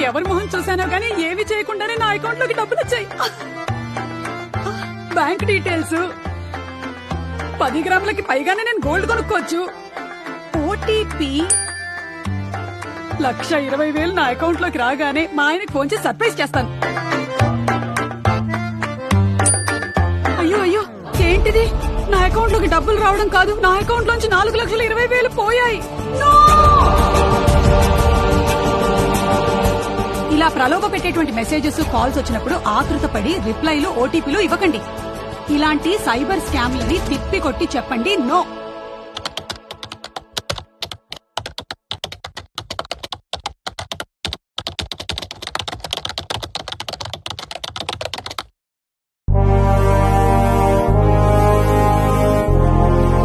ఎవరి మొహం చూసానో గానీ ఏవి చేయకుండానే నా అకౌంట్ లోకి డబ్బులు వచ్చాయి. బ్యాంక్ డీటెయిల్స్, 10 గ్రాములకి పైగానే నేను గోల్డ్ కొనుక్కోవచ్చు. ఓటీపీ 1,20,000 నా అకౌంట్ లోకి రాగానే మా ఆయనకి ఫోన్ చేసి సర్ప్రైజ్ చేస్తాను. అయ్యో అయ్యో, ఏంటిది? నా అకౌంట్ లోకి డబ్బులు రావడం కాదు, నా అకౌంట్ లోంచి 4,20,000 పోయాయి. ఇలా ప్రలోభ పెట్టేటువంటి మెసేజెస్, కాల్స్ వచ్చినప్పుడు ఆతృతపడి రిప్లైలు, ఓటీపీలు ఇవ్వకండి. ఇలాంటి సైబర్ స్కామ్లని తిప్పి కొట్టి చెప్పండి నో.